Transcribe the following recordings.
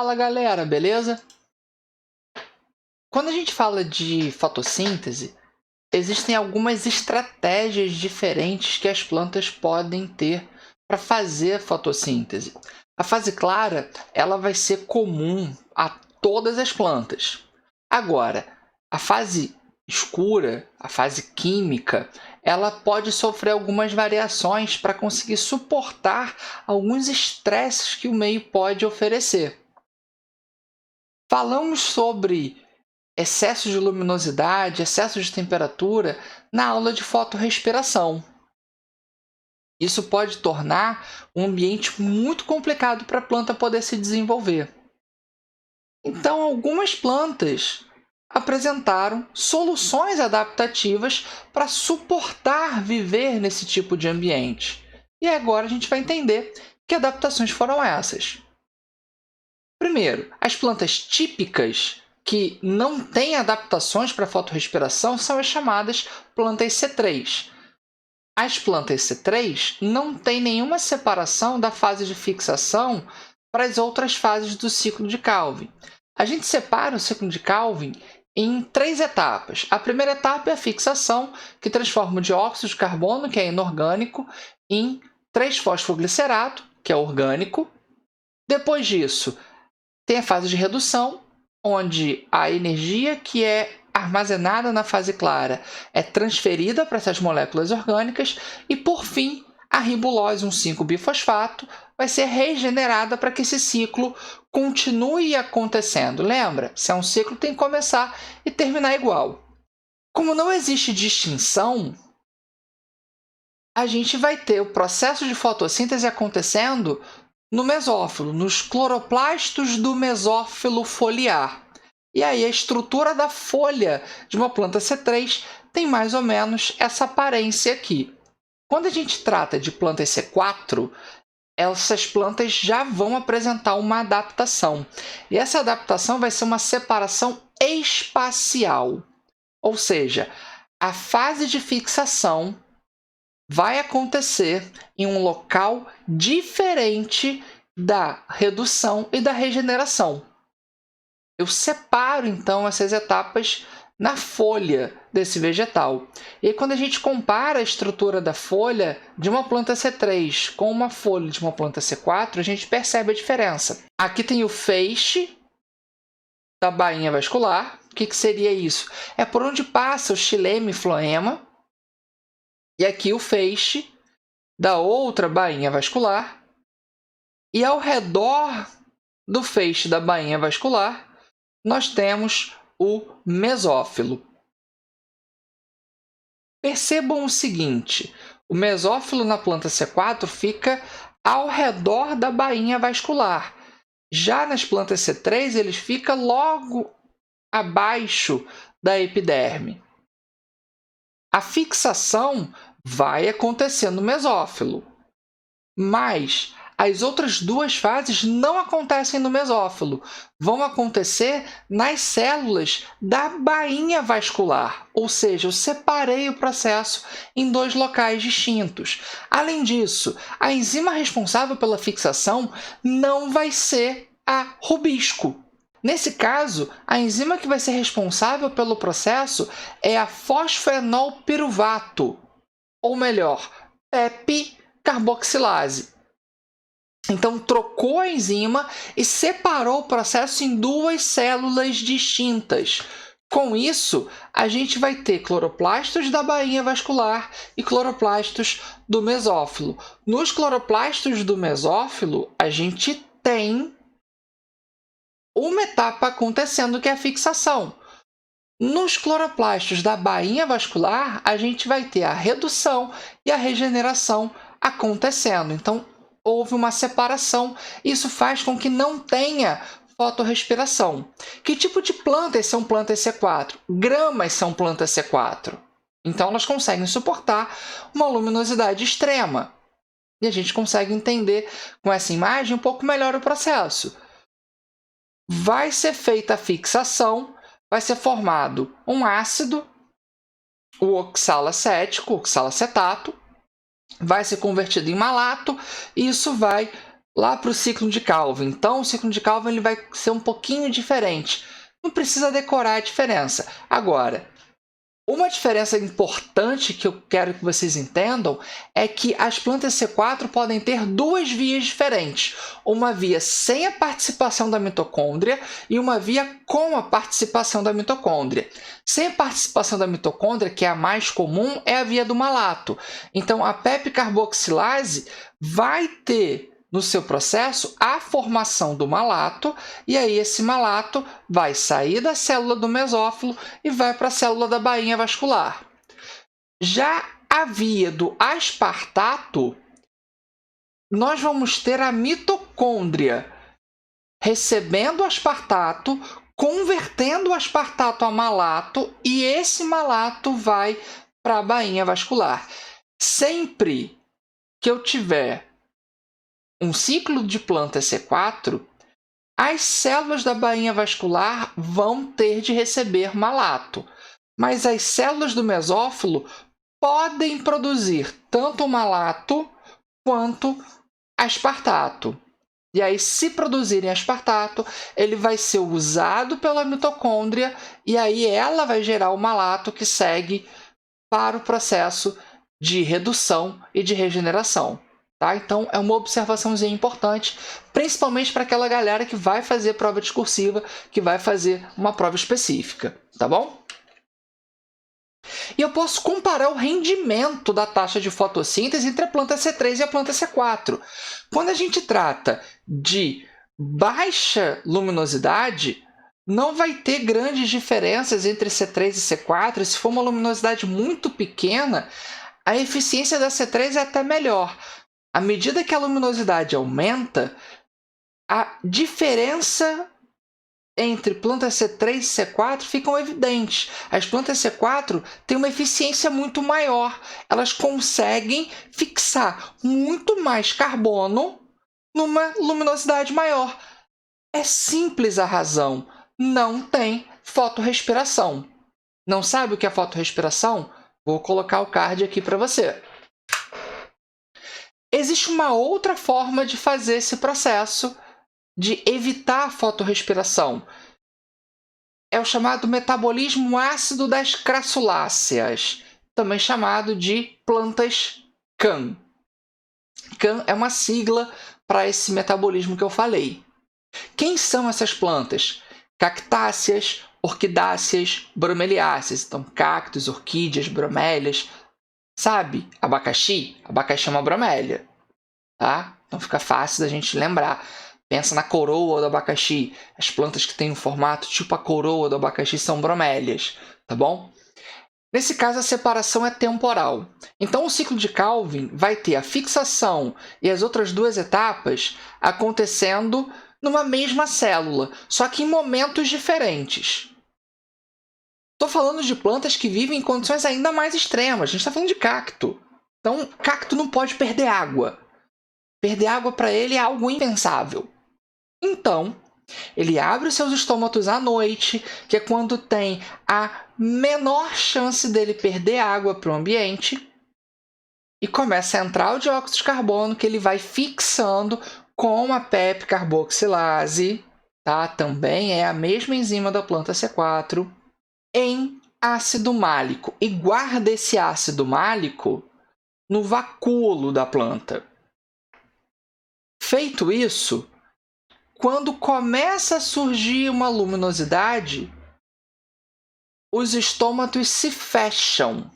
Fala galera, beleza? Quando a gente fala de fotossíntese, existem algumas estratégias diferentes que as plantas podem ter para fazer a fotossíntese. A fase clara, ela vai ser comum a todas as plantas. Agora, a fase escura, a fase química, ela pode sofrer algumas variações para conseguir suportar alguns estresses que o meio pode oferecer. Falamos sobre excesso de luminosidade, excesso de temperatura na aula de fotorrespiração. Isso pode tornar um ambiente muito complicado para a planta poder se desenvolver. Então, algumas plantas apresentaram soluções adaptativas para suportar viver nesse tipo de ambiente. E agora a gente vai entender que adaptações foram essas. Primeiro, as plantas típicas que não têm adaptações para fotorrespiração são as chamadas plantas C3. As plantas C3 não têm nenhuma separação da fase de fixação para as outras fases do ciclo de Calvin. A gente separa o ciclo de Calvin em 3 etapas. A primeira etapa é a fixação, que transforma o dióxido de carbono, que é inorgânico, em 3-fosfoglicerato, que é orgânico. Depois disso, tem a fase de redução, onde a energia que é armazenada na fase clara é transferida para essas moléculas orgânicas e, por fim, a ribulose 1,5-bifosfato vai ser regenerada para que esse ciclo continue acontecendo. Lembra? Se é um ciclo, tem que começar e terminar igual. Como não existe distinção, a gente vai ter o processo de fotossíntese acontecendo no mesófilo, nos cloroplastos do mesófilo foliar. E aí a estrutura da folha de uma planta C3 tem mais ou menos essa aparência aqui. Quando a gente trata de plantas C4, essas plantas já vão apresentar uma adaptação. E essa adaptação vai ser uma separação espacial. Ou seja, a fase de fixação vai acontecer em um local diferente da redução e da regeneração. Eu separo, então, essas etapas na folha desse vegetal. E aí, quando a gente compara a estrutura da folha de uma planta C3 com uma folha de uma planta C4, a gente percebe a diferença. Aqui tem o feixe da bainha vascular. O que seria isso? É por onde passa o xilema e floema. E aqui o feixe da outra bainha vascular. E ao redor do feixe da bainha vascular, nós temos o mesófilo. Percebam o seguinte, o mesófilo na planta C4 fica ao redor da bainha vascular. Já nas plantas C3, ele fica logo abaixo da epiderme. A fixação vai acontecer no mesófilo, mas as outras duas fases não acontecem no mesófilo, vão acontecer nas células da bainha vascular, ou seja, eu separei o processo em 2 locais distintos. Além disso, a enzima responsável pela fixação não vai ser a rubisco. Nesse caso, a enzima que vai ser responsável pelo processo é a fosfenolpiruvato, ou melhor, PEP carboxilase. Então, trocou a enzima e separou o processo em 2 células distintas. Com isso, a gente vai ter cloroplastos da bainha vascular e cloroplastos do mesófilo. Nos cloroplastos do mesófilo, a gente tem uma etapa acontecendo, que é a fixação. Nos cloroplastos da bainha vascular, a gente vai ter a redução e a regeneração acontecendo. Então, houve uma separação. Isso faz com que não tenha fotorrespiração. Que tipo de plantas são plantas C4? Gramas são plantas C4. Então, elas conseguem suportar uma luminosidade extrema. E a gente consegue entender com essa imagem um pouco melhor o processo. Vai ser feita a fixação, vai ser formado um ácido, o oxalacético, oxalacetato, vai ser convertido em malato, e isso vai lá para o ciclo de Calvin. Então, o ciclo de Calvin ele vai ser um pouquinho diferente. Não precisa decorar a diferença. Agora, uma diferença importante que eu quero que vocês entendam é que as plantas C4 podem ter duas vias diferentes. Uma via sem a participação da mitocôndria e uma via com a participação da mitocôndria. Sem a participação da mitocôndria, que é a mais comum, é a via do malato. Então, a pep-carboxilase vai ter no seu processo a formação do malato, e aí esse malato vai sair da célula do mesófilo e vai para a célula da bainha vascular. Já a via do aspartato, nós vamos ter a mitocôndria recebendo o aspartato, convertendo o aspartato a malato, e esse malato vai para a bainha vascular. Sempre que eu tiver um ciclo de planta C4, as células da bainha vascular vão ter de receber malato, mas as células do mesófilo podem produzir tanto malato quanto aspartato. E aí, se produzirem aspartato, ele vai ser usado pela mitocôndria e aí ela vai gerar o malato que segue para o processo de redução e de regeneração. Tá? Então, é uma observaçãozinha importante, principalmente para aquela galera que vai fazer prova discursiva, que vai fazer uma prova específica. Tá bom? E eu posso comparar o rendimento da taxa de fotossíntese entre a planta C3 e a planta C4. Quando a gente trata de baixa luminosidade, não vai ter grandes diferenças entre C3 e C4. Se for uma luminosidade muito pequena, a eficiência da C3 é até melhor. À medida que a luminosidade aumenta, a diferença entre plantas C3 e C4 ficam evidentes. As plantas C4 têm uma eficiência muito maior. Elas conseguem fixar muito mais carbono numa luminosidade maior. É simples a razão. Não tem fotorrespiração. Não sabe o que é fotorrespiração? Vou colocar o card aqui para você. Existe uma outra forma de fazer esse processo de evitar a fotorrespiração. É o chamado metabolismo ácido das crassuláceas, também chamado de plantas CAN. CAN é uma sigla para esse metabolismo que eu falei. Quem são essas plantas? Cactáceas, orquidáceas, bromeliáceas. Então, cactos, orquídeas, bromélias. Sabe? Abacaxi? Abacaxi é uma bromélia. Tá? Então, fica fácil da gente lembrar. Pensa na coroa do abacaxi. As plantas que têm um formato tipo a coroa do abacaxi são bromélias. Tá bom? Nesse caso, a separação é temporal. Então, o ciclo de Calvin vai ter a fixação e as outras duas etapas acontecendo numa mesma célula, só que em momentos diferentes. Estou falando de plantas que vivem em condições ainda mais extremas. A gente está falando de cacto. Então, cacto não pode perder água. Perder água para ele é algo impensável. Então, ele abre os seus estômatos à noite, que é quando tem a menor chance dele perder água para o ambiente, e começa a entrar o dióxido de carbono, que ele vai fixando com a pep-carboxilase, tá? Também é a mesma enzima da planta C4, em ácido málico. E guarda esse ácido málico no vacúolo da planta. Feito isso, quando começa a surgir uma luminosidade, os estômatos se fecham.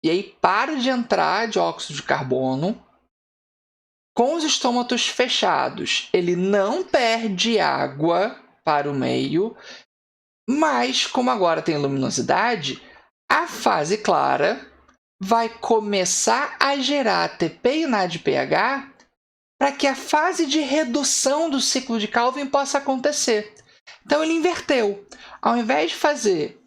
E aí para de entrar dióxido de carbono. Com os estômatos fechados, ele não perde água para o meio, mas como agora tem luminosidade, a fase clara vai começar a gerar ATP e NADPH para que a fase de redução do ciclo de Calvin possa acontecer. Então, ele inverteu. Ao invés de fazer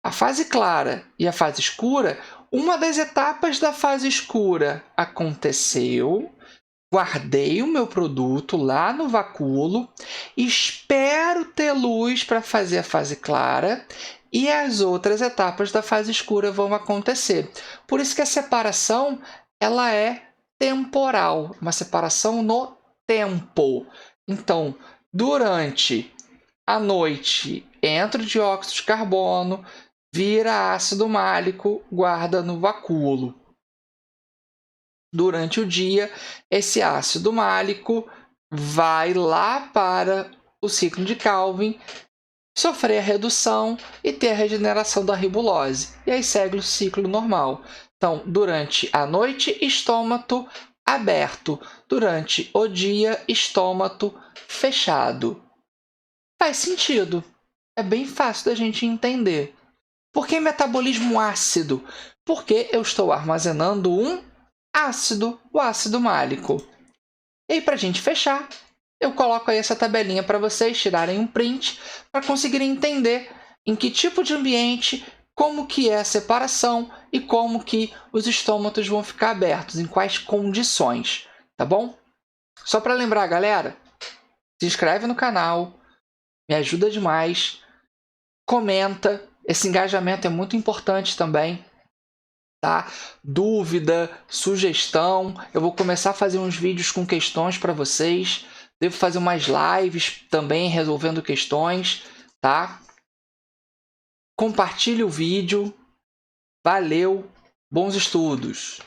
a fase clara e a fase escura, uma das etapas da fase escura aconteceu, guardei o meu produto lá no vacúolo, espero ter luz para fazer a fase clara e as outras etapas da fase escura vão acontecer. Por isso que a separação ela é temporal, uma separação no tempo. Então, durante a noite entra o dióxido de carbono, vira ácido málico, guarda no vacúolo. Durante o dia, esse ácido málico vai lá para o ciclo de Calvin, sofrer a redução e ter a regeneração da ribulose. E aí segue o ciclo normal. Então, durante a noite, estômago aberto. Durante o dia, estômago fechado. Faz sentido. É bem fácil da gente entender. Por que metabolismo ácido? Porque eu estou armazenando um ácido, o ácido málico. E para a gente fechar, eu coloco aí essa tabelinha para vocês tirarem um print para conseguirem entender em que tipo de ambiente, como que é a separação e como que os estômatos vão ficar abertos, em quais condições, tá bom? Só para lembrar, galera, se inscreve no canal, me ajuda demais, comenta, esse engajamento é muito importante também. Tá? Dúvida, sugestão, eu vou começar a fazer uns vídeos com questões para vocês. Devo fazer umas lives também resolvendo questões, tá? Compartilhe o vídeo. Valeu, bons estudos!